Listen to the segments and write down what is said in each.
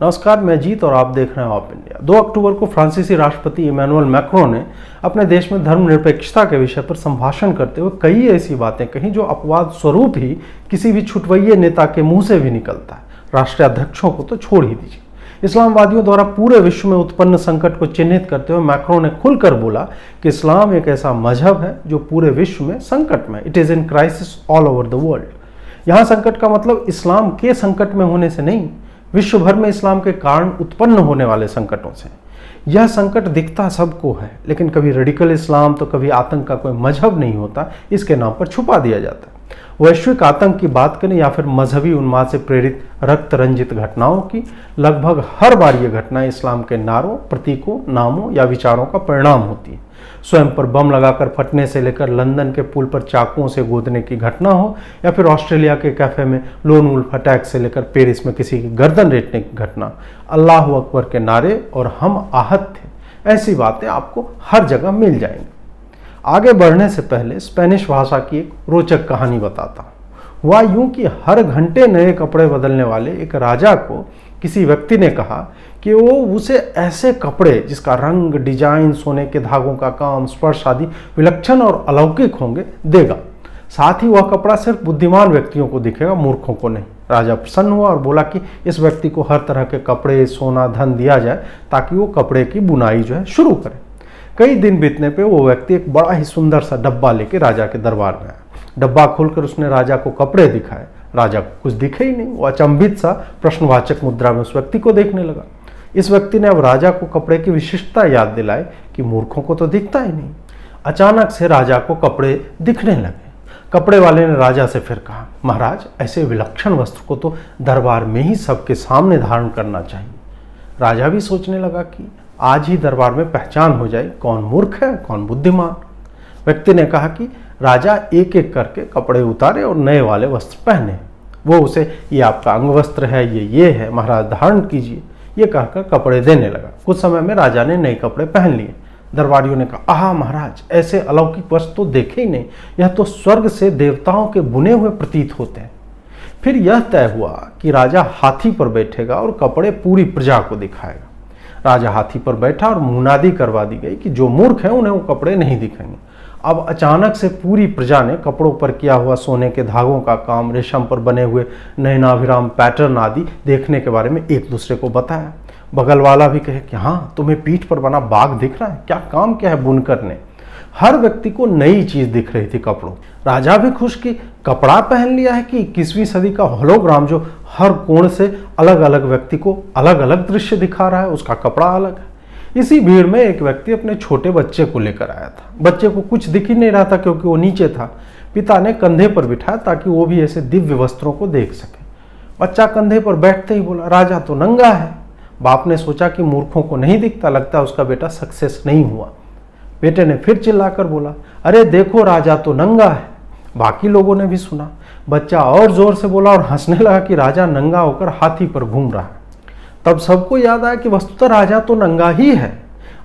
नमस्कार, मैं जीत और आप देख रहे हैं ऑप इंडिया। 2 अक्टूबर को फ्रांसीसी राष्ट्रपति इमैनुअल मैक्रों ने अपने देश में धर्मनिरपेक्षता के विषय पर संभाषण करते हुए कई ऐसी बातें कही जो अपवाद स्वरूप ही किसी भी छुटवैये नेता के मुंह से भी निकलता है। राष्ट्रीय अध्यक्षों को तो छोड़ ही दीजिए। इस्लामवादियों द्वारा पूरे विश्व में उत्पन्न संकट को चिन्हित करते हुए मैक्रों ने खुलकर बोला कि इस्लाम एक ऐसा मजहब है जो पूरे विश्व में संकट में, it is in crisis all over the world. यहाँ संकट का मतलब इस्लाम के संकट में होने से नहीं, विश्व भर में इस्लाम के कारण उत्पन्न होने वाले संकटों से। यह संकट दिखता सबको है, लेकिन कभी रेडिकल इस्लाम तो कभी आतंक का कोई मजहब नहीं होता, इसके नाम पर छुपा दिया जाता है। वैश्विक आतंक की बात करें या फिर मजहबी उन्माद से प्रेरित रक्त रंजित घटनाओं की, लगभग हर बार ये घटनाएं इस्लाम के नारों, प्रतीकों, नामों या विचारों का परिणाम होती है। स्वयं पर बम लगाकर फटने से लेकर लंदन के पुल पर चाकुओं से गोदने की घटना हो या फिर ऑस्ट्रेलिया के कैफे में लोन वुल्फ अटैक से लेकर पेरिस में किसी की गर्दन रेटने की घटना, अल्लाह अकबर के नारे और हम आहत थे, ऐसी बातें आपको हर जगह मिल जाएंगी। आगे बढ़ने से पहले स्पेनिश भाषा की एक रोचक कहानी बताता हूँ। हुआ यूं कि हर घंटे नए कपड़े बदलने वाले एक राजा को किसी व्यक्ति ने कहा कि वो उसे ऐसे कपड़े जिसका रंग, डिजाइन, सोने के धागों का काम, स्पर्श आदि विलक्षण और अलौकिक होंगे देगा। साथ ही वह कपड़ा सिर्फ बुद्धिमान व्यक्तियों को दिखेगा, मूर्खों को नहीं। राजा प्रसन्न हुआ और बोला कि इस व्यक्ति को हर तरह के कपड़े, सोना, धन दिया जाए ताकि वो कपड़े की बुनाई जो है शुरू करे। कई दिन बीतने पे वो व्यक्ति एक बड़ा ही सुंदर सा डब्बा लेके राजा के दरबार में आया। डब्बा खोलकर उसने राजा को कपड़े दिखाए। राजा को कुछ दिखे ही नहीं। वो अचंभित सा प्रश्नवाचक मुद्रा में उस व्यक्ति को देखने लगा। इस व्यक्ति ने अब राजा को कपड़े की विशिष्टता याद दिलाई कि मूर्खों को तो दिखता ही नहीं। अचानक से राजा को कपड़े दिखने लगे। कपड़े वाले ने राजा से फिर कहा, महाराज, ऐसे विलक्षण वस्त्र को तो दरबार में ही सबके सामने धारण करना चाहिए। राजा भी सोचने लगा कि आज ही दरबार में पहचान हो जाए कौन मूर्ख है कौन बुद्धिमान। व्यक्ति ने कहा कि राजा एक एक करके कपड़े उतारे और नए वाले वस्त्र पहने। वो उसे, ये आपका अंग वस्त्र है, ये है महाराज, धारण कीजिए, ये कहकर कपड़े देने लगा। कुछ समय में राजा ने नए कपड़े पहन लिए। दरबारियों ने कहा, आहा महाराज, ऐसे अलौकिक वस्त्र तो देखे ही नहीं, यह तो स्वर्ग से देवताओं के बुने हुए प्रतीत होते हैं। फिर यह तय हुआ कि राजा हाथी पर बैठेगा और कपड़े पूरी प्रजा को दिखाएगा। राजा हाथी पर बैठा और मुनादी करवा दी गई कि जो मूर्ख हैं उन्हें वो कपड़े नहीं दिखेंगे। अब अचानक से पूरी प्रजा ने कपड़ों पर किया हुआ सोने के धागों का काम, रेशम पर बने हुए नयनाभिराम पैटर्न आदि देखने के बारे में एक दूसरे को बताया। बगल वाला भी कहे कि हाँ, तुम्हें पीठ पर बना बाघ दिख रहा है, क्या काम क्या है बुनकर ने। हर व्यक्ति को नई चीज दिख रही थी कपड़ों। राजा भी खुश कि कपड़ा पहन लिया है कि 21वीं सदी का होलोग्राम जो हर कोण से अलग अलग व्यक्ति को अलग अलग दृश्य दिखा रहा है, उसका कपड़ा अलग है। इसी भीड़ में एक व्यक्ति अपने छोटे बच्चे को लेकर आया था। बच्चे को कुछ दिख ही नहीं रहा था क्योंकि वो नीचे था। पिता ने कंधे पर बिठाया ताकि वो भी ऐसे दिव्य वस्त्रों को देख सके। बच्चा कंधे पर बैठते ही बोला, राजा तो नंगा है। बाप ने सोचा कि मूर्खों को नहीं दिखता, लगता है उसका बेटा सक्सेस नहीं हुआ। बेटे ने फिर चिल्लाकर बोला, अरे देखो, राजा तो नंगा है। बाकी लोगों ने भी सुना। बच्चा और जोर से बोला और हंसने लगा कि राजा नंगा होकर हाथी पर घूम रहा है। तब सबको याद आया कि वस्तुतः राजा तो नंगा ही है।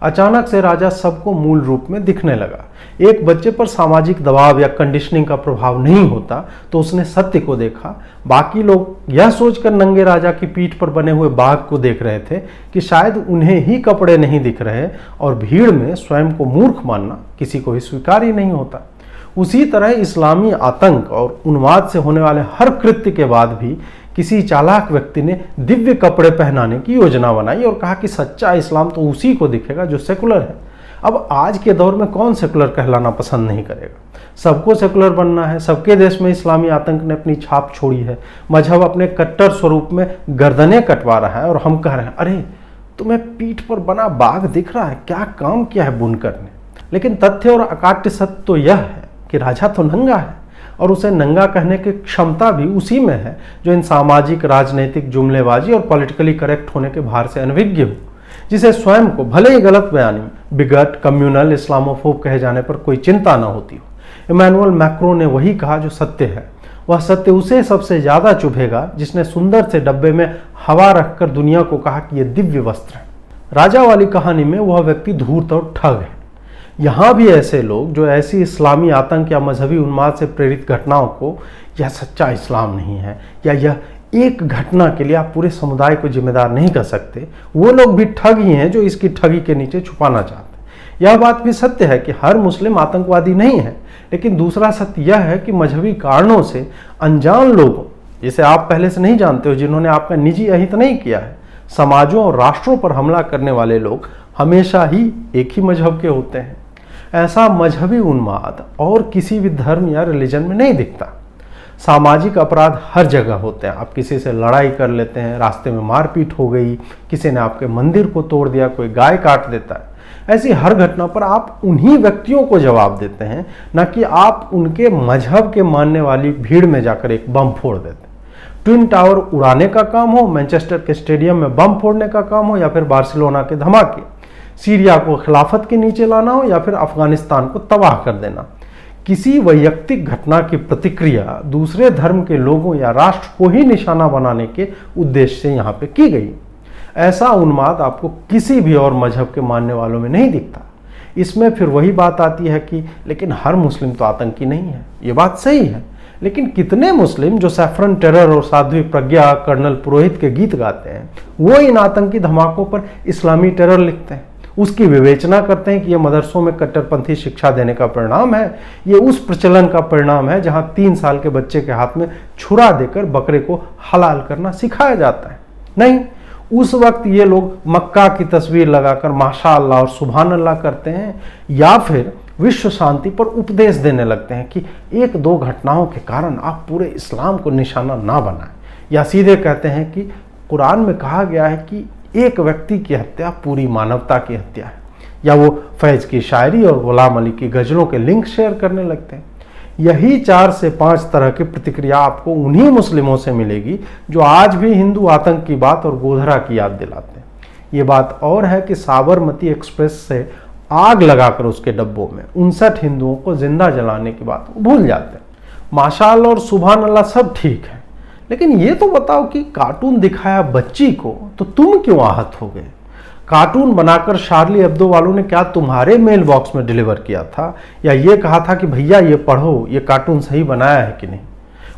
अचानक से राजा सबको मूल रूप में दिखने लगा। एक बच्चे पर सामाजिक दबाव या कंडीशनिंग का प्रभाव नहीं होता तो उसने सत्य को देखा। बाकी लोग यह सोचकर नंगे राजा की पीठ पर बने हुए बाघ को देख रहे थे कि शायद उन्हें ही कपड़े नहीं दिख रहे, और भीड़ में स्वयं को मूर्ख मानना किसी को भी स्वीकार ही नहीं होता। उसी तरह इस्लामी आतंक और उन्माद से होने वाले हर कृत्य के बाद भी किसी चालाक व्यक्ति ने दिव्य कपड़े पहनाने की योजना बनाई और कहा कि सच्चा इस्लाम तो उसी को दिखेगा जो सेकुलर है। अब आज के दौर में कौन सेकुलर कहलाना पसंद नहीं करेगा? सबको सेकुलर बनना है। सबके देश में इस्लामी आतंक ने अपनी छाप छोड़ी है। मजहब अपने कट्टर स्वरूप में गर्दनें कटवा रहा है और हम कह रहे हैं, अरे तुम्हें पीठ पर बना बाघ दिख रहा है, क्या काम किया है बुनकर ने। लेकिन तथ्य और अकाट्य सत्य तो यह है कि राजा तो नंगा है, और उसे नंगा कहने की क्षमता भी उसी में है जो इन सामाजिक, राजनीतिक जुमलेबाजी और पॉलिटिकली करेक्ट होने के भार से अनभिज्ञ हो, जिसे स्वयं को भले ही गलत बयानी में बिगट, कम्युनल, इस्लामोफोब कहे जाने पर कोई चिंता न होती हो। इमैनुअल मैक्रों ने वही कहा जो सत्य है। वह सत्य उसे सबसे ज्यादा चुभेगा जिसने सुंदर से डब्बे में हवा रखकर दुनिया को कहा कि यह दिव्य वस्त्र है। राजा वाली कहानी में वह व्यक्ति धूर्त और ठग है। यहाँ भी ऐसे लोग जो ऐसी इस्लामी आतंक या मजहबी उन्माद से प्रेरित घटनाओं को यह सच्चा इस्लाम नहीं है या यह एक घटना के लिए आप पूरे समुदाय को जिम्मेदार नहीं कर सकते। वो लोग भी ठग ही हैं जो इसकी ठगी के नीचे छुपाना चाहते हैं। यह बात भी सत्य है कि हर मुस्लिम आतंकवादी नहीं है, लेकिन दूसरा सत्य यह है कि मजहबी कारणों से अनजान लोगों, जिसे आप पहले से नहीं जानते हो, जिन्होंने आपका निजी अहित नहीं किया है, समाजों और राष्ट्रों पर हमला करने वाले लोग हमेशा ही एक ही मजहब के होते हैं। ऐसा मजहबी उन्माद और किसी भी धर्म या रिलीजन में नहीं दिखता। सामाजिक अपराध हर जगह होते हैं। आप किसी से लड़ाई कर लेते हैं, रास्ते में मारपीट हो गई, किसी ने आपके मंदिर को तोड़ दिया, कोई गाय काट देता है। ऐसी हर घटना पर आप उन्हीं व्यक्तियों को जवाब देते हैं, न कि आप उनके मजहब के मानने वाली भीड़ में जाकर एक बम फोड़ देते हैं। ट्विन टावर उड़ाने का काम हो, मैनचेस्टर के स्टेडियम में बम फोड़ने का काम हो, या फिर बार्सिलोना के धमाके, सीरिया को खिलाफत के नीचे लाना हो, या फिर अफगानिस्तान को तबाह कर देना, किसी वैयक्तिक घटना की प्रतिक्रिया दूसरे धर्म के लोगों या राष्ट्र को ही निशाना बनाने के उद्देश्य से यहाँ पे की गई। ऐसा उन्माद आपको किसी भी और मजहब के मानने वालों में नहीं दिखता। इसमें फिर वही बात आती है कि लेकिन हर मुस्लिम तो आतंकी नहीं है। ये बात सही है, लेकिन कितने मुस्लिम जो सैफरन टेरर और साध्वी प्रज्ञा, कर्नल पुरोहित के गीत गाते हैं, वो इन आतंकी धमाकों पर इस्लामी टेरर लिखते हैं, उसकी विवेचना करते हैं कि यह मदरसों में कट्टरपंथी शिक्षा देने का परिणाम है, ये उस प्रचलन का परिणाम है जहां 3 साल के बच्चे के हाथ में छुरा देकर बकरे को हलाल करना सिखाया जाता है। नहीं, उस वक्त ये लोग मक्का की तस्वीर लगाकर माशाअल्लाह और सुभान अल्लाह करते हैं, या फिर विश्व शांति पर उपदेश देने लगते हैं कि 1-2 घटनाओं के कारण आप पूरे इस्लाम को निशाना ना बनाएं, या सीधे कहते हैं कि कुरान में कहा गया है कि एक व्यक्ति की हत्या पूरी मानवता की हत्या है, या वो फैज की शायरी और गुलाम अली की गजलों के लिंक शेयर करने लगते हैं। यही 4 से 5 तरह की प्रतिक्रिया आपको उन्हीं मुस्लिमों से मिलेगी जो आज भी हिंदू आतंक की बात और गोधरा की याद दिलाते हैं। ये बात और है कि साबरमती एक्सप्रेस से आग लगाकर उसके डब्बों में 59 हिंदुओं को जिंदा जलाने की बात भूल जाते हैं। माशाअल्लाह और सुभान अल्लाह सब ठीक है, लेकिन ये तो बताओ कि कार्टून दिखाया बच्ची को तो तुम क्यों आहत हो गए? कार्टून बनाकर शार्ली एब्दो वालों ने क्या तुम्हारे मेल बॉक्स में डिलीवर किया था, या ये कहा था कि भैया ये पढ़ो, ये कार्टून सही बनाया है कि नहीं?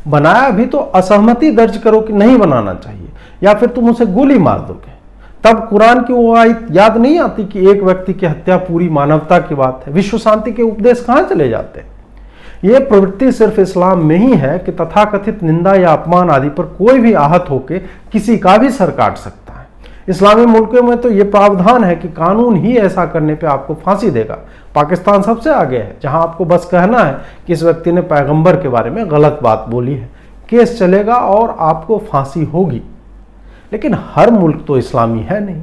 बनाया भी तो असहमति दर्ज करो कि नहीं बनाना चाहिए, या फिर तुम उसे गोली मार दोगे। तब कुरान की वो आयत याद नहीं आती कि एक व्यक्ति की हत्या पूरी मानवता की बात है। विश्व शांति के उपदेश कहाँ चले जाते हैं? ये प्रवृत्ति सिर्फ इस्लाम में ही है कि तथाकथित निंदा या अपमान आदि पर कोई भी आहत होकर किसी का भी सर काट सकता है। इस्लामी मुल्कों में तो ये प्रावधान है कि कानून ही ऐसा करने पे आपको फांसी देगा। पाकिस्तान सबसे आगे है, जहां आपको बस कहना है कि इस व्यक्ति ने पैगंबर के बारे में गलत बात बोली है, केस चलेगा और आपको फांसी होगी। लेकिन हर मुल्क तो इस्लामी है नहीं।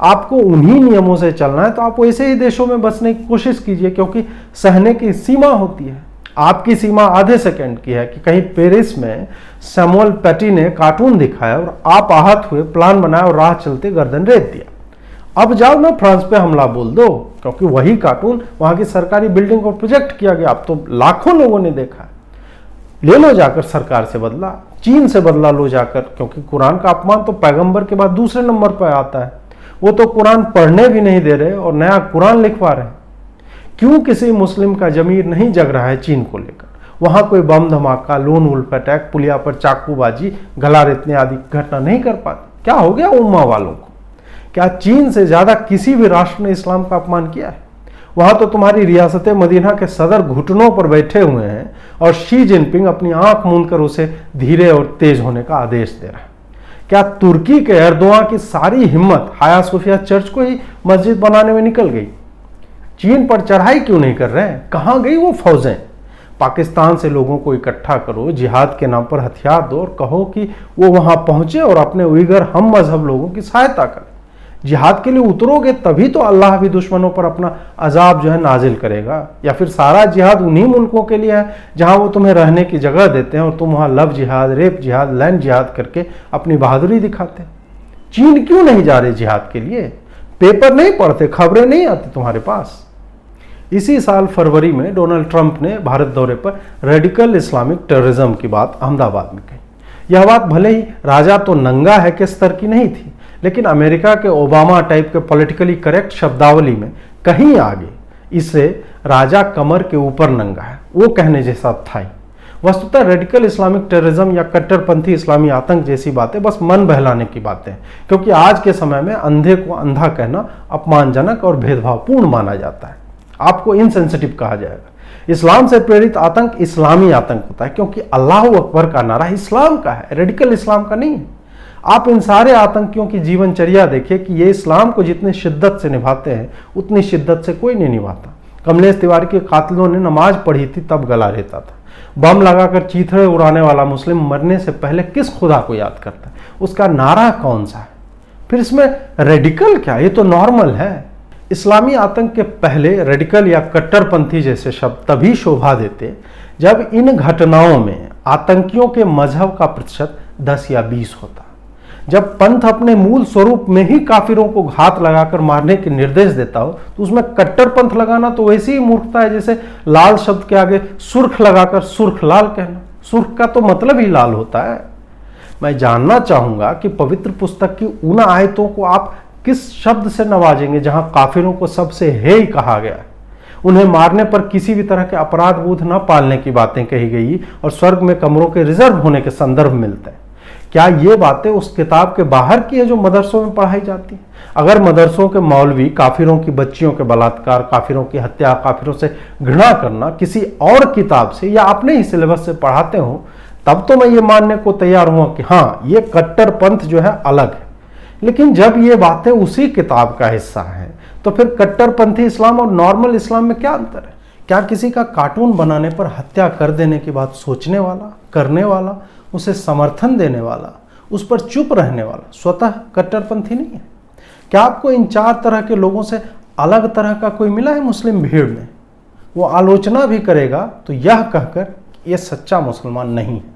आपको उन्हीं नियमों से चलना है तो आप वैसे ही देशों में बसने की कोशिश कीजिए, क्योंकि सहने की सीमा होती है। आपकी सीमा आधे सेकंड की है कि कहीं पेरिस में सैमुअल पैटी ने कार्टून दिखाया और आप आहत हुए, प्लान बनाया और राह चलते गर्दन रेत दिया। अब जाओ ना फ्रांस पे हमला बोल दो, क्योंकि वही कार्टून वहां की सरकारी बिल्डिंग को प्रोजेक्ट किया गया। अब तो लाखों लोगों ने देखा। ले लो जाकर सरकार से बदला, चीन से बदला लो जाकर, क्योंकि कुरान का अपमान तो पैगंबर के बाद दूसरे नंबर पर आता है। वो तो कुरान पढ़ने भी नहीं दे रहे और नया कुरान लिखवा रहे हैं। क्यों किसी मुस्लिम का जमीर नहीं जग रहा है चीन को लेकर? वहां कोई बम धमाका, लोन वुल्फ अटैक, पुलिया पर चाकूबाजी, गला रेतने आदि घटना नहीं कर पाते? क्या हो गया उम्मा वालों को? क्या चीन से ज्यादा किसी भी राष्ट्र ने इस्लाम का अपमान किया है? वहां तो तुम्हारी रियासत मदीना के सदर घुटनों पर बैठे हुए हैं और शी जिनपिंग अपनी आंख मूंद कर उसे धीरे और तेज होने का आदेश दे रहा है। क्या तुर्की के एर्दोआन की सारी हिम्मत हाया सोफिया चर्च को ही मस्जिद बनाने में निकल गई? चीन पर चढ़ाई क्यों नहीं कर रहे हैं? कहां गई वो फौजें? पाकिस्तान से लोगों को इकट्ठा करो, जिहाद के नाम पर हथियार दो और कहो कि वो वहां पहुंचे और अपने उइगर हम मजहब लोगों की सहायता करें। जिहाद के लिए उतरोगे तभी तो अल्लाह भी दुश्मनों पर अपना अजाब जो है नाजिल करेगा। या फिर सारा जिहाद उन्हीं मुल्कों के लिए है जहां वो तुम्हें रहने की जगह देते हैं और तुम वहां लव जिहाद, रेप जिहाद, लैंड जिहाद करके अपनी बहादुरी दिखाते हैं। चीन क्यों नहीं जा रहे जिहाद के लिए? पेपर नहीं पढ़ते, खबरें नहीं आती तुम्हारे पास। इसी साल फरवरी में डोनाल्ड ट्रंप ने भारत दौरे पर रेडिकल इस्लामिक टेररिज्म की बात अहमदाबाद में कही। यह बात भले ही राजा तो नंगा है के स्तर की नहीं थी, लेकिन अमेरिका के ओबामा टाइप के पॉलिटिकली करेक्ट शब्दावली में कहीं आगे इससे राजा कमर के ऊपर नंगा है वो कहने जैसा था ही। वस्तुतः रेडिकल इस्लामिक टेररिज्म या कट्टरपंथी इस्लामी आतंक जैसी बातें बस मन बहलाने की बातें हैं, क्योंकि आज के समय में अंधे को अंधा कहना अपमानजनक और भेदभावपूर्ण माना जाता है। आपको इनसेंसिटिव कहा जाएगा। इस्लाम से प्रेरित आतंक इस्लामी आतंक होता है, क्योंकि अल्लाह अकबर का नारा इस्लाम का है, रेडिकल इस्लाम का नहीं है। आप इन सारे आतंकियों की जीवनचर्या देखिए कि ये इस्लाम को जितनी शिद्दत से निभाते हैं उतनी शिद्दत से कोई नहीं निभाता। कमलेश तिवारी के कातिलों ने नमाज पढ़ी थी तब गला रहता था। बम लगाकर चीथड़े उड़ाने वाला मुस्लिम मरने से पहले किस खुदा को याद करता है? उसका नारा कौन सा है? फिर इसमें रेडिकल क्या? ये तो नॉर्मल है। इस्लामी आतंक के पहले रेडिकल या कट्टरपंथी जैसे शब्द तभी शोभा देते जब इन घटनाओं में आतंकियों के मजहब का प्रतिशत 10 या 20 होता। जब पंथ अपने मूल स्वरूप में ही काफिरों को घात लगाकर मारने के निर्देश देता हो तो उसमें कट्टरपंथ लगाना तो वैसी ही मूर्खता है जैसे लाल शब्द के आगे सुर्ख लगाकर सुर्ख लाल कहना। सुर्ख का तो मतलब ही लाल होता है। मैं जानना चाहूंगा कि पवित्र पुस्तक की उन आयतों को आप किस शब्द से नवाजेंगे जहां काफिरों को सबसे हेय कहा गया है, उन्हें मारने पर किसी भी तरह के अपराध बोध न पालने की बातें कही गई और स्वर्ग में कमरों के रिजर्व होने के संदर्भ मिलते हैं। क्या ये बातें उस किताब के बाहर की है जो मदरसों में पढ़ाई जाती है? अगर मदरसों के मौलवी काफिरों की बच्चियों के बलात्कार, काफिरों की हत्या, काफिरों से घृणा करना किसी और किताब से या अपने ही सिलेबस से पढ़ाते हो, तब तो मैं ये मानने को तैयार हूं कि हाँ, ये कट्टरपंथ जो है अलग है। लेकिन जब ये बातें उसी किताब का हिस्सा है तो फिर कट्टरपंथी इस्लाम और नॉर्मल इस्लाम में क्या अंतर है? क्या किसी का कार्टून बनाने पर हत्या कर देने की बात सोचने वाला, करने वाला, उसे समर्थन देने वाला, उस पर चुप रहने वाला स्वतः कट्टरपंथी नहीं है? क्या आपको इन 4 तरह के लोगों से अलग तरह का कोई मिला है मुस्लिम भीड़ में? वो आलोचना भी करेगा तो यह कहकर ये सच्चा मुसलमान नहीं है।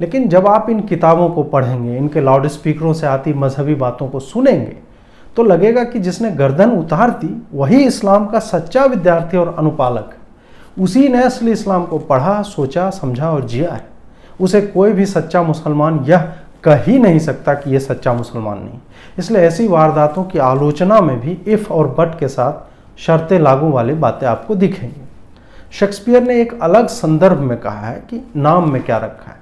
लेकिन जब आप इन किताबों को पढ़ेंगे, इनके लाउड स्पीकरों से आती मजहबी बातों को सुनेंगे, तो लगेगा कि जिसने गर्दन उतार दी वही इस्लाम का सच्चा विद्यार्थी और अनुपालक है। उसी ने असली इस्लाम को पढ़ा, सोचा, समझा और जिया है। उसे कोई भी सच्चा मुसलमान यह कह ही नहीं सकता कि यह सच्चा मुसलमान नहीं। इसलिए ऐसी वारदातों की आलोचना में भी इफ और बट के साथ शर्तें लागू वाली बातें आपको दिखेंगी। शेक्सपियर ने एक अलग संदर्भ में कहा है कि नाम में क्या रखा है।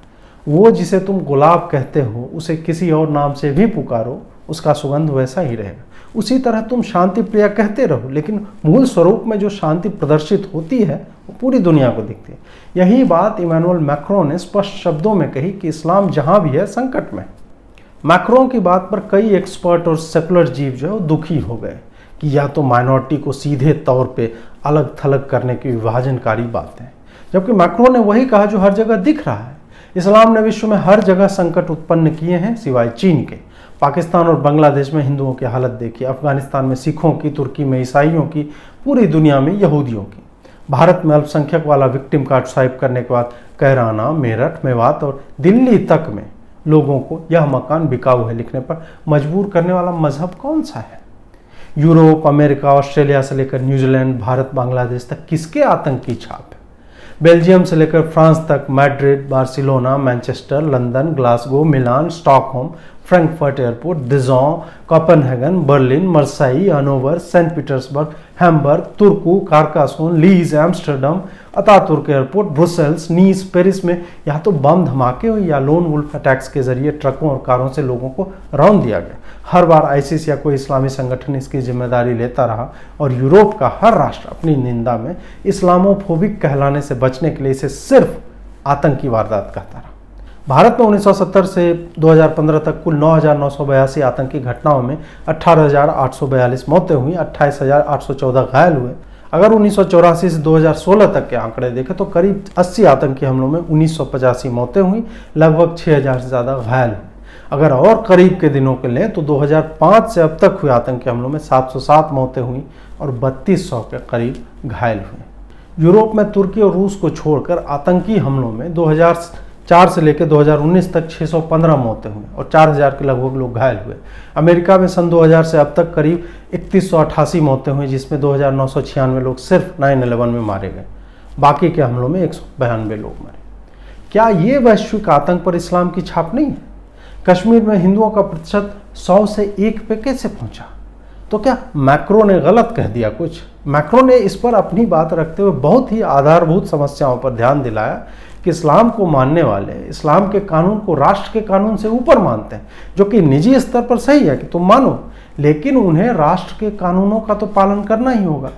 वो जिसे तुम गुलाब कहते हो उसे किसी और नाम से भी पुकारो, उसका सुगंध वैसा ही रहेगा। उसी तरह तुम शांति प्रिय कहते रहो, लेकिन मूल स्वरूप में जो शांति प्रदर्शित होती है वो पूरी दुनिया को दिखती है। यही बात इमैनुअल मैक्रोन ने स्पष्ट शब्दों में कही कि इस्लाम जहां भी है संकट में। मैक्रोन की बात पर कई एक्सपर्ट और सेकुलर जीव जो है वो दुखी हो गए कि या तो माइनॉरिटी को सीधे तौर पे अलग थलग करने की विभाजनकारी बात है, जबकि मैक्रोन ने वही कहा जो हर जगह दिख रहा है। इस्लाम ने विश्व में हर जगह संकट उत्पन्न किए हैं सिवाय चीन के। पाकिस्तान और बांग्लादेश में हिंदुओं की हालत देखिए, अफगानिस्तान में सिखों की, तुर्की में ईसाइयों की, पूरी दुनिया में यहूदियों की। भारत में अल्पसंख्यक वाला विक्टिम कार्ड स्वाइप करने के बाद कैराना, मेरठ, मेवात और दिल्ली तक में लोगों को यह मकान बिकाऊ है लिखने पर मजबूर करने वाला मजहब कौन सा है? यूरोप, अमेरिका, ऑस्ट्रेलिया से लेकर न्यूजीलैंड, भारत, बांग्लादेश तक किसके आतंक की छाप है? बेल्जियम से लेकर फ्रांस तक Madrid, Barcelona, Manchester, London, Glasgow, Milan, Stockholm, Frankfurt airport, Dijon, Copenhagen, Berlin, Marseille, Hanover, Saint Petersburg, Hamburg, Turku, Carcassonne, Liege, Amsterdam, Ataturk airport, Brussels, Nice, Paris में या तो बम धमाके या लोन वुल्फ अटैक्स के जरिए ट्रकों और कारों से लोगों को रौंद दिया गया। हर बार आईसिस या कोई इस्लामी संगठन इसकी जिम्मेदारी लेता रहा और यूरोप का हर राष्ट्र अपनी निंदा में इस्लामोफोबिक कहलाने से बचने के लिए इसे सिर्फ आतंकी वारदात कहता रहा। भारत में 1970 से 2015 तक कुल 9,982 आतंकी घटनाओं में 18,842 मौतें हुई, 28,814 घायल हुए। अगर 1984 से 2016 तक के आंकड़े देखें तो करीब 80 आतंकी हमलों में 1985 मौतें हुई, लगभग 6,000 से ज़्यादा घायल हुए। अगर और करीब के दिनों के लें तो 2005 से अब तक हुए आतंकी हमलों में 707 मौतें हुई और 3200 के करीब घायल हुए। यूरोप में तुर्की और रूस को छोड़कर आतंकी हमलों में 2004 से लेकर 2019 तक 615 मौतें हुई और 4000 के लगभग लोग घायल हुए। अमेरिका में सन 2000 से अब तक करीब 3188 मौतें हुई, जिसमें 2996 लोग सिर्फ 9/11 में मारे गए। बाकी के हमलों में 192 लोग मरे। क्या ये वैश्विक आतंक पर इस्लाम की छाप नहीं है? कश्मीर में हिंदुओं का प्रतिशत 100 से 1 पे कैसे पहुंचा? तो क्या मैक्रो ने गलत कह दिया कुछ? मैक्रो ने इस पर अपनी बात रखते हुए बहुत ही आधारभूत समस्याओं पर ध्यान दिलाया कि इस्लाम को मानने वाले इस्लाम के कानून को राष्ट्र के कानून से ऊपर मानते हैं, जो कि निजी स्तर पर सही है कि तुम मानो, लेकिन उन्हें राष्ट्र के कानूनों का तो पालन करना ही होगा।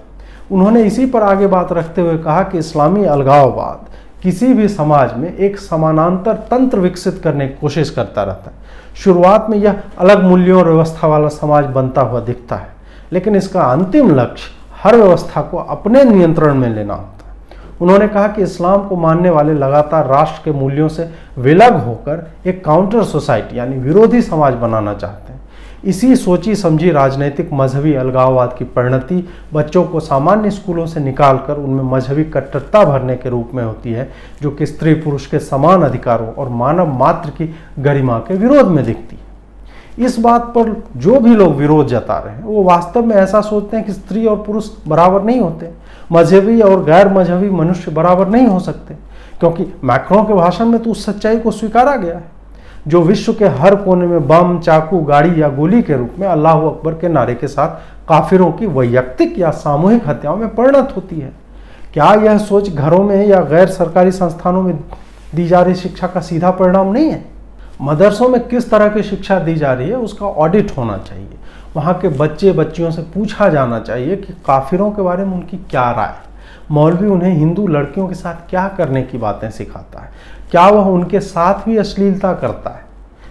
उन्होंने इसी पर आगे बात रखते हुए कहा कि इस्लामी अलगाववाद किसी भी समाज में एक समानांतर तंत्र विकसित करने की कोशिश करता रहता है। शुरुआत में यह अलग मूल्यों और व्यवस्था वाला समाज बनता हुआ दिखता है, लेकिन इसका अंतिम लक्ष्य हर व्यवस्था को अपने नियंत्रण में लेना होता है। उन्होंने कहा कि इस्लाम को मानने वाले लगातार राष्ट्र के मूल्यों से विलग होकर एक काउंटर सोसाइटी यानी विरोधी समाज बनाना चाहते हैं। इसी सोची समझी राजनीतिक मजहबी अलगाववाद की परिणति बच्चों को सामान्य स्कूलों से निकालकर उनमें मजहबी कट्टरता भरने के रूप में होती है, जो कि स्त्री पुरुष के समान अधिकारों और मानव मात्र की गरिमा के विरोध में दिखती है। इस बात पर जो भी लोग विरोध जता रहे हैं वो वास्तव में ऐसा सोचते हैं कि स्त्री और पुरुष बराबर नहीं होते, मजहबी और गैर मजहबी मनुष्य बराबर नहीं हो सकते, क्योंकि मैक्रों के भाषण में तो उस सच्चाई को स्वीकारा गया है जो विश्व के हर कोने में बम, चाकू, गाड़ी या गोली के रूप में अल्लाह अकबर के नारे के साथ काफिरों की वैयक्तिक या सामूहिक हत्याओं में परिणत होती है। क्या यह सोच घरों में या गैर सरकारी संस्थानों में दी जा रही शिक्षा का सीधा परिणाम नहीं है? मदरसों में किस तरह की शिक्षा दी जा रही है उसका ऑडिट होना चाहिए। वहाँ के बच्चे बच्चियों से पूछा जाना चाहिए कि काफिरों के बारे में उनकी क्या राय है। मौलवी उन्हें हिंदू लड़कियों के साथ क्या करने की बातें सिखाता है, क्या वह उनके साथ भी अश्लीलता करता है।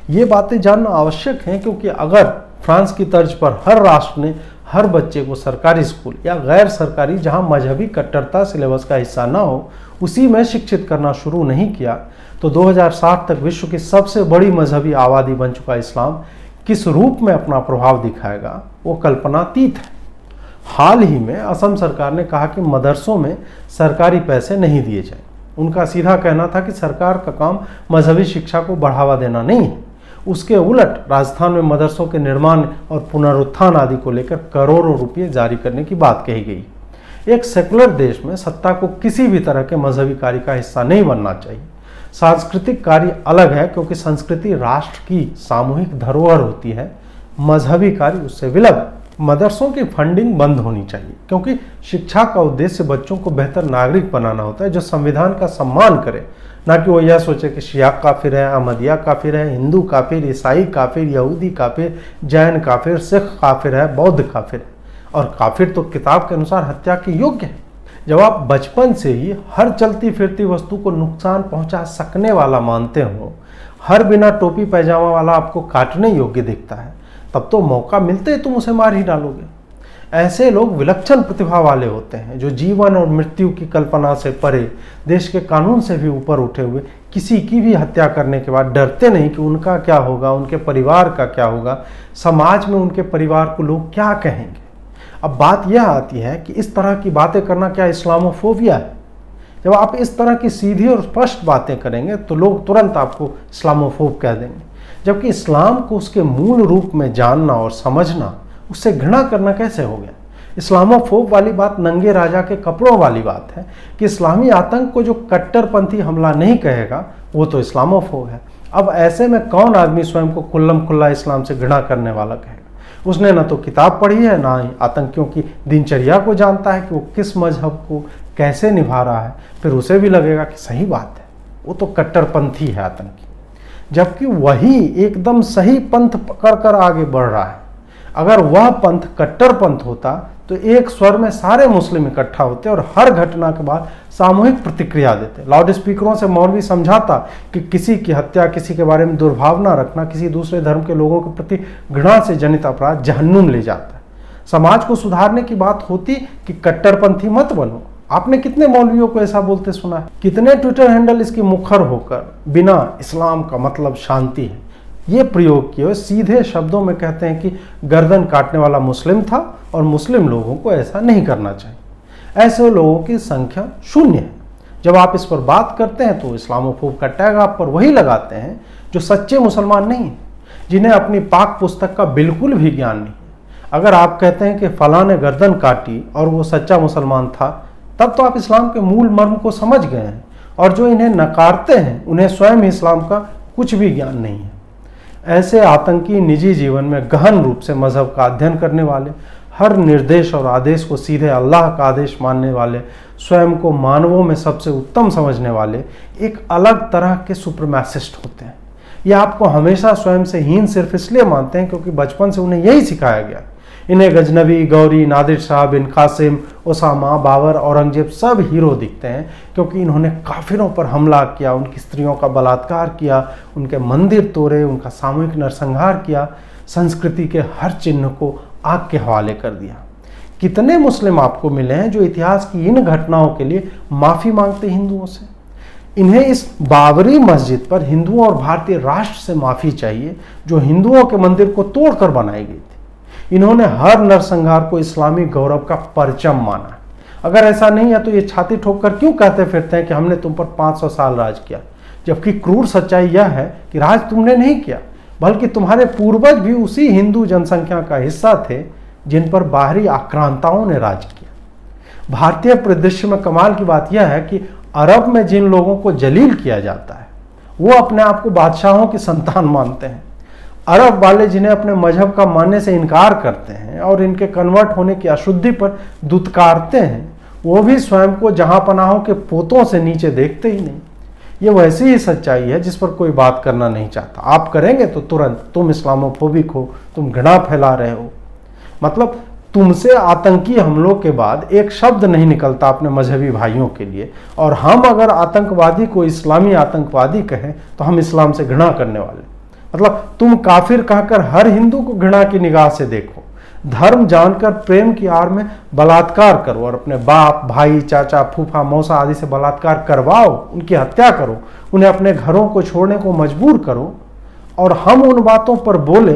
ये बातें जानना आवश्यक है, क्योंकि अगर फ्रांस की तर्ज पर हर राष्ट्र ने हर बच्चे को सरकारी स्कूल या गैर सरकारी जहां मजहबी कट्टरता सिलेबस का हिस्सा न हो उसी में शिक्षित करना शुरू नहीं किया, तो 2060 तक विश्व की सबसे बड़ी मजहबी आबादी बन चुका इस्लाम किस रूप में अपना प्रभाव दिखाएगा वो कल्पनातीत है। हाल ही में असम सरकार ने कहा कि मदरसों में सरकारी पैसे नहीं दिए जाएं। उनका सीधा कहना था कि सरकार का काम मजहबी शिक्षा को बढ़ावा देना नहीं है। उसके उलट राजस्थान में मदरसों के निर्माण और पुनरुत्थान आदि को लेकर करोड़ों रुपये जारी करने की बात कही गई। एक सेकुलर देश में सत्ता को किसी भी तरह के मजहबी कार्य का हिस्सा नहीं बनना चाहिए। सांस्कृतिक कार्य अलग है, क्योंकि संस्कृति राष्ट्र की सामूहिक धरोहर होती है, मजहबी कार्य उससे विलग है। मदरसों की फंडिंग बंद होनी चाहिए, क्योंकि शिक्षा का उद्देश्य बच्चों को बेहतर नागरिक बनाना होता है जो संविधान का सम्मान करे, ना कि वो यह सोचे कि शिया काफिर है, अहमदिया काफिर है, हिंदू काफिर, ईसाई काफिर, यहूदी काफिर, जैन काफिर, सिख काफिर है, बौद्ध काफिर है। और काफिर तो किताब के अनुसार हत्या के योग्य है। जब आप बचपन से ही हर चलती फिरती वस्तु को नुकसान पहुंचा सकने वाला मानते हो, हर बिना टोपी पैजामा वाला आपको काटने योग्य दिखता है, तब तो मौका मिलते ही तुम उसे मार ही डालोगे। ऐसे लोग विलक्षण प्रतिभा वाले होते हैं, जो जीवन और मृत्यु की कल्पना से परे, देश के कानून से भी ऊपर उठे हुए किसी की भी हत्या करने के बाद डरते नहीं कि उनका क्या होगा, उनके परिवार का क्या होगा, समाज में उनके परिवार को लोग क्या कहेंगे। अब बात यह आती है कि इस तरह की बातें करना क्या इस्लामोफोबिया है? जब आप इस तरह की सीधी और स्पष्ट बातें करेंगे तो लोग तुरंत आपको इस्लामोफोब कह देंगे, जबकि इस्लाम को उसके मूल रूप में जानना और समझना, उससे घृणा करना कैसे हो गया? इस्लामोफोब वाली बात नंगे राजा के कपड़ों वाली बात है कि इस्लामी आतंक को जो कट्टरपंथी हमला नहीं कहेगा वो तो इस्लामोफोब है। अब ऐसे में कौन आदमी स्वयं को खुल्लम खुल्ला इस्लाम से घृणा करने वाला कहेगा? उसने न तो किताब पढ़ी है, ना ही आतंकियों की दिनचर्या को जानता है कि वो किस मजहब को कैसे निभा रहा है। फिर उसे भी लगेगा कि सही बात है, वो तो कट्टरपंथी है आतंकी, जबकि वही एकदम सही पंथ पकड़ कर आगे बढ़ रहा है। अगर वह पंथ कट्टरपंथ होता तो एक स्वर में सारे मुस्लिम इकट्ठा होते और हर घटना के बाद सामूहिक प्रतिक्रिया देते। लाउड स्पीकरों से मौलवी समझाता कि किसी की हत्या, किसी के बारे में दुर्भावना रखना, किसी दूसरे धर्म के लोगों के प्रति घृणा से जनित अपराध जहन्नुम ले जाता है। समाज को सुधारने की बात होती कि कट्टरपंथी मत बनो। आपने कितने मौलवियों को ऐसा बोलते सुना है? कितने ट्विटर हैंडल इसकी मुखर होकर बिना इस्लाम का मतलब शांति है ये प्रयोग किए सीधे शब्दों में कहते हैं कि गर्दन काटने वाला मुस्लिम था और मुस्लिम लोगों को ऐसा नहीं करना चाहिए। ऐसे लोगों की संख्या शून्य है। जब आप इस पर बात करते हैं तो इस्लामोफोब का टैग आप पर वही लगाते हैं जो सच्चे मुसलमान नहीं हैं, जिन्हें अपनी पाक पुस्तक का बिल्कुल भी ज्ञान नहीं। अगर आप कहते हैं कि फलां ने गर्दन काटी और वो सच्चा मुसलमान था, तब तो आप इस्लाम के मूल मर्म को समझ गए हैं, और जो इन्हें नकारते हैं उन्हें स्वयं इस्लाम का कुछ भी ज्ञान नहीं है। ऐसे आतंकी निजी जीवन में गहन रूप से मजहब का अध्ययन करने वाले, हर निर्देश और आदेश को सीधे अल्लाह का आदेश मानने वाले, स्वयं को मानवों में सबसे उत्तम समझने वाले एक अलग तरह के सुप्रीमैसिस्ट होते हैं। ये आपको हमेशा स्वयं से हीन सिर्फ इसलिए मानते हैं क्योंकि बचपन से उन्हें यही सिखाया गया। इन्हें गजनवी, गौरी, नादिर शाह, बिन कासिम, ओसामा, बाबर, औरंगजेब सब हीरो दिखते हैं क्योंकि इन्होंने काफिरों पर हमला किया, उनकी स्त्रियों का बलात्कार किया, उनके मंदिर तोड़े, उनका सामूहिक नरसंहार किया, संस्कृति के हर चिन्ह को आग के हवाले कर दिया। कितने मुस्लिम आपको मिले हैं जो इतिहास की इन घटनाओं के लिए माफी मांगते हिंदुओं से? इन्हें इस बाबरी मस्जिद पर हिंदुओं और भारतीय राष्ट्र से माफी चाहिए जो हिंदुओं के मंदिर को तोड़कर बनाई गई थी। इन्होंने हर नरसंहार को इस्लामी गौरव का परचम माना। अगर ऐसा नहीं है तो ये छाती ठोककर क्यों कहते फिरते हैं कि हमने तुम पर 500 साल राज किया, जबकि क्रूर सच्चाई यह है कि राज तुमने नहीं किया, बल्कि तुम्हारे पूर्वज भी उसी हिंदू जनसंख्या का हिस्सा थे जिन पर बाहरी आक्रांताओं ने राज किया। भारतीय परिदृश्य में कमाल की बात यह है कि अरब में जिन लोगों को जलील किया जाता है वो अपने आप को बादशाहों की संतान मानते हैं। अरब वाले जिन्हें अपने मजहब का मानने से इनकार करते हैं और इनके कन्वर्ट होने की अशुद्धि पर दुत्कारते हैं, वो भी स्वयं को जहां पनाहों के पोतों से नीचे देखते ही नहीं। ये वैसी ही सच्चाई है जिस पर कोई बात करना नहीं चाहता। आप करेंगे तो तुरंत तुम इस्लामोफोबिक हो, तुम घृणा फैला रहे हो। मतलब तुमसे आतंकी हमलों के बाद एक शब्द नहीं निकलता अपने मजहबी भाइयों के लिए, और हम अगर आतंकवादी को इस्लामी आतंकवादी कहें तो हम इस्लाम से घृणा करने वाले। मतलब तुम काफिर कहकर हर हिंदू को घृणा की निगाह से देखो, धर्म जानकर प्रेम की आड़ में बलात्कार करो और अपने बाप, भाई, चाचा, फूफा, मौसा आदि से बलात्कार करवाओ, उनकी हत्या करो, उन्हें अपने घरों को छोड़ने को मजबूर करो, और हम उन बातों पर बोले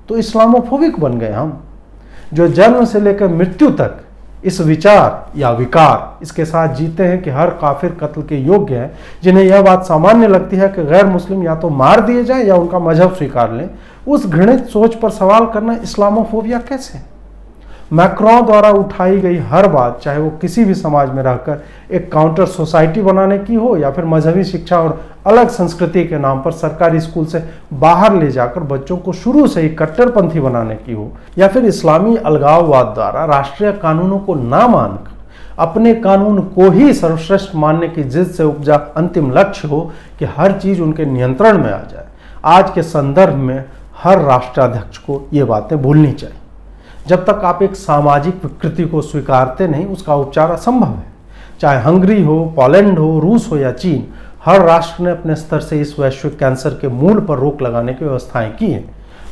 तो इस्लामोफोबिक बन गए हम, जो जन्म से लेकर मृत्यु तक इस विचार या विकार इसके साथ जीते हैं कि हर काफिर कत्ल के योग्य है, जिन्हें यह बात सामान्य लगती है कि गैर मुस्लिम या तो मार दिए जाएं या उनका मजहब स्वीकार लें। उस घृणित सोच पर सवाल करना इस्लामोफोबिया कैसे? मैक्रों द्वारा उठाई गई हर बात, चाहे वो किसी भी समाज में रहकर एक काउंटर सोसाइटी बनाने की हो या फिर मजहबी शिक्षा और अलग संस्कृति के नाम पर सरकारी स्कूल से बाहर ले जाकर बच्चों को शुरू से ही कट्टरपंथी बनाने की हो, या फिर इस्लामी अलगाववाद द्वारा राष्ट्रीय कानूनों को ना मानकर अपने कानून को ही सर्वश्रेष्ठ मानने की जिद से उपजा अंतिम लक्ष्य हो कि हर चीज उनके नियंत्रण में आ जाए। आज के संदर्भ में हर राष्ट्राध्यक्ष को ये बातें भूलनी चाहिए। जब तक आप एक सामाजिक विकृति को स्वीकारते नहीं, उसका उपचार असंभव है। चाहे हंगरी हो, पोलैंड हो, रूस हो या चीन, हर राष्ट्र ने अपने स्तर से इस वैश्विक कैंसर के मूल पर रोक लगाने की व्यवस्थाएं की हैं।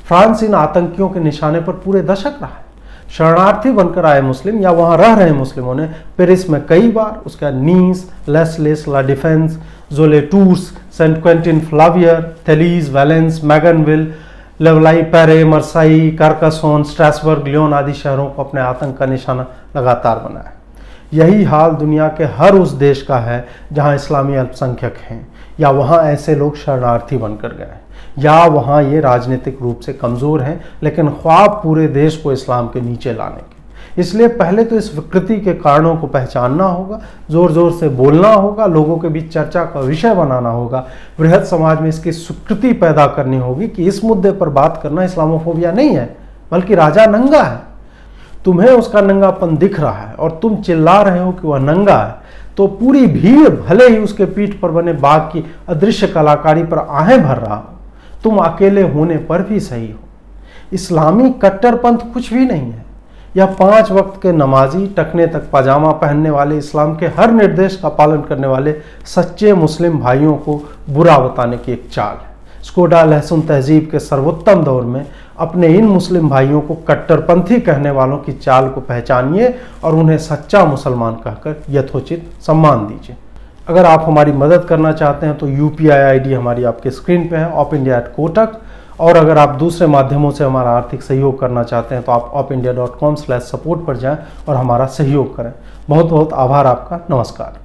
फ्रांस इन आतंकियों के निशाने पर पूरे दशक रहा है। शरणार्थी बनकर आए मुस्लिम या वहां रह रहे मुस्लिमों ने पेरिस में कई बार, उसका Nice, Les La Defense, Joue les Tours, Saint Quentin Fallavier, थेलीज, वैलेंस, मैगनविल, लेवलाई, पेरे, मर्साई, कार्कासोन, स्ट्रासबर्ग, लियोन आदि शहरों को अपने आतंक का निशाना लगातार बनाया। यही हाल दुनिया के हर उस देश का है जहां इस्लामी अल्पसंख्यक हैं, या वहां ऐसे लोग शरणार्थी बनकर गए, या वहां ये राजनीतिक रूप से कमजोर हैं लेकिन ख्वाब पूरे देश को इस्लाम के नीचे लाने के। इसलिए पहले तो इस विकृति के कारणों को पहचानना होगा, जोर जोर से बोलना होगा, लोगों के बीच चर्चा का विषय बनाना होगा, बृहद समाज में इसकी स्वीकृति पैदा करनी होगी कि इस मुद्दे पर बात करना इस्लामोफोबिया नहीं है, बल्कि राजा नंगा है। तुम्हें उसका नंगापन दिख रहा है और तुम चिल्ला रहे हो कि वह नंगा है, तो पूरी भीड़ भले ही उसके पीठ पर बने बाघ की अदृश्य कलाकारी पर आहें भर रहा हो, तुम अकेले होने पर भी सही हो। इस्लामी कट्टरपंथ कुछ भी नहीं है। यह 5 वक्त के नमाजी, टकने तक पजामा पहनने वाले, इस्लाम के हर निर्देश का पालन करने वाले सच्चे मुस्लिम भाइयों को बुरा बताने की एक चाल है। स्कोडा लहसुन तहजीब के सर्वोत्तम दौर में अपने इन मुस्लिम भाइयों को कट्टरपंथी कहने वालों की चाल को पहचानिए और उन्हें सच्चा मुसलमान कहकर यथोचित सम्मान दीजिए। अगर आप हमारी मदद करना चाहते हैं तो UPI ID हमारी आपके स्क्रीन पे है, opindia@kotak। और अगर आप दूसरे माध्यमों से हमारा आर्थिक सहयोग करना चाहते हैं तो आप opindia.com/support पर जाएं और हमारा सहयोग करें। बहुत बहुत आभार आपका। नमस्कार।